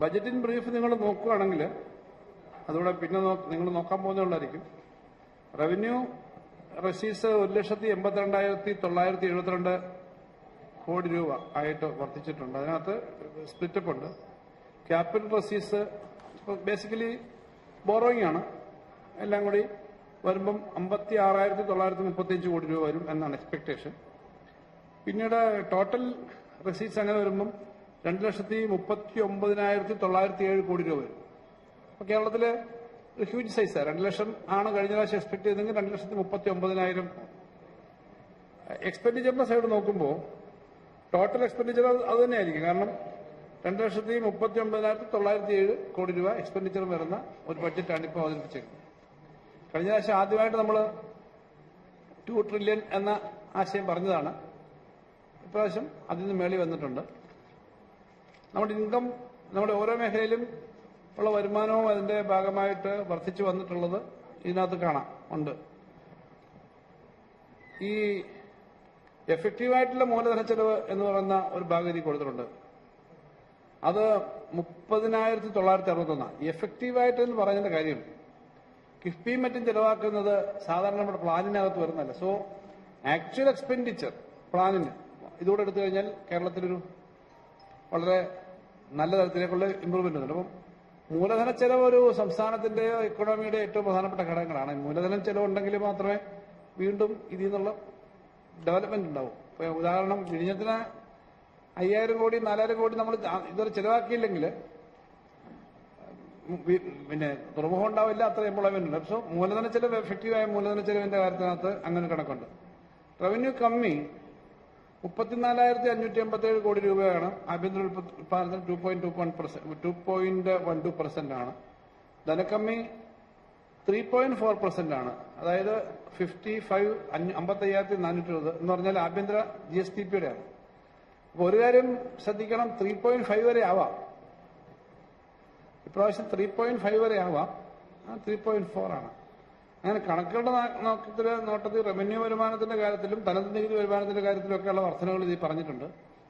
ബജറ്റിൻ brief നിങ്ങൾ നോക്കുകയാണെങ്കിൽ അതുകൂടെ പിന്നെ നിങ്ങൾ നോക്കാൻ പോകുന്നതായിരിക്കും. റവന്യൂ റെസീറ്റ്സ് 1,82,972 കോടി രൂപ ആയിട്ട് വർദ്ധിച്ചിട്ടുണ്ട്. അതിനകത്ത് സ്പ്ലിറ്റപ്പ് ഉണ്ട്. ക്യാപിറ്റൽ റെസീറ്റ്സ് ബേസിക്കലി ബോറോയിങ് ആണ്. എല്ലാം കൂടി വരുമ്പം 56,935 കോടി രൂപ വരും എന്നാണ് എക്സ്പെക്ടേഷൻ. പിന്നീട് ടോട്ടൽ റെസീറ്റ്സ് അങ്ങനെ വരുമ്പം 2,39,907 കോടി രൂപ വരും. അപ്പോൾ കേരളത്തിലെ ഹ്യൂജ് സൈസാണ്. 2 ലക്ഷം ആണ് കഴിഞ്ഞ പ്രാവശ്യം എക്സ്പെക്ട് ചെയ്തെങ്കിൽ 2,39,000. എക്സ്പെൻഡിച്ചറിന്റെ സൈഡ് നോക്കുമ്പോൾ ടോട്ടൽ എക്സ്പെൻഡിച്ചർ അത് തന്നെയായിരിക്കും. കാരണം 2,39,907 കോടി രൂപ എക്സ്പെൻഡിച്ചർ വരുന്ന ഒരു ബഡ്ജറ്റാണ് ഇപ്പോൾ അവതരിപ്പിച്ചേക്കുന്നത്. കഴിഞ്ഞ പ്രാവശ്യം ആദ്യമായിട്ട് നമ്മൾ 2 ട്രില്യൺ എന്ന ആശയം പറഞ്ഞതാണ്. ഇപ്രാവശ്യം അതിൽ നിന്ന് മേളി വന്നിട്ടുണ്ട്. നമ്മുടെ ഇൻകം നമ്മുടെ ഓരോ മേഖലയിലും ഉള്ള വരുമാനവും അതിന്റെ ഭാഗമായിട്ട് വർദ്ധിച്ചു വന്നിട്ടുള്ളത് ഇതിനകത്ത് കാണാം ഉണ്ട്. ഈ എഫക്റ്റീവായിട്ടുള്ള മൂലധന ചെലവ് എന്ന് പറയുന്ന ഒരു ഭാഗം ഇതിൽ കൊടുത്തിട്ടുണ്ട്. അത് 30,961. എഫക്റ്റീവായിട്ട് എന്ന് പറയുന്ന കാര്യം കിഫ്ബിയും മറ്റും ചെലവാക്കുന്നത് സാധാരണ നമ്മുടെ പ്ലാനിനകത്ത് വരുന്നതല്ല. സോ ആക്ച്വൽ എക്സ്പെൻഡിച്ചർ പ്ലാനിന് ഇതുകൂടെ എടുത്തു കഴിഞ്ഞാൽ കേരളത്തിലൊരു വളരെ നല്ല തരത്തിലേക്കുള്ള ഇമ്പ്രൂവ്മെന്റ് ഉണ്ട്. അപ്പം മൂലധന ചെലവ് ഒരു സംസ്ഥാനത്തിന്റെയോ ഇക്കോണമിയുടെ ഏറ്റവും പ്രധാനപ്പെട്ട ഘടകങ്ങളാണ്. മൂലധന ചെലവ് ഉണ്ടെങ്കിൽ മാത്രമേ വീണ്ടും ഇതിൽ നിന്നുള്ള ഡെവലപ്മെന്റ് ഉണ്ടാവും. ഇപ്പൊ ഉദാഹരണം വിഴിഞ്ഞത്തിന് 5,000 കോടി 4,000 കോടി നമ്മൾ ഇതുവരെ ചെലവാക്കിയില്ലെങ്കിൽ പിന്നെ തുറമുഖം ഉണ്ടാവില്ല, അത്ര എംപ്ലോയ്മെന്റ് ഉണ്ട്. സോ മൂലധന ചെലവ് എഫക്റ്റീവായ മൂലധന ചെലവിന്റെ കാര്യത്തിനകത്ത് അങ്ങനെ കണക്കുണ്ട്. റവന്യൂ കമ്മി 34,587 കോടി രൂപയാണ്. ആഭ്യന്തര ഉത്പാദനത്തിന് 2.12% ആണ്. ധനക്കമ്മി 3.4% ആണ്. അതായത് 55,420 എന്ന് പറഞ്ഞാൽ ആഭ്യന്തര GSDP-യുടെ ആണ്. അപ്പൊ ഒരു കാര്യം ശ്രദ്ധിക്കണം, 3.5 വരെ ആവാം. ഇപ്രാവശ്യം 3.5 വരെ ആവാം. 3.4 ആണ്. അങ്ങനെ കണക്കുകളുടെ നോട്ടത്തിൽ റവന്യൂ വരുമാനത്തിന്റെ കാര്യത്തിലും തനത് നികുതി വരുമാനത്തിന്റെ കാര്യത്തിലും ഒക്കെയുള്ള വർധനകൾ ഇതിൽ പറഞ്ഞിട്ടുണ്ട്.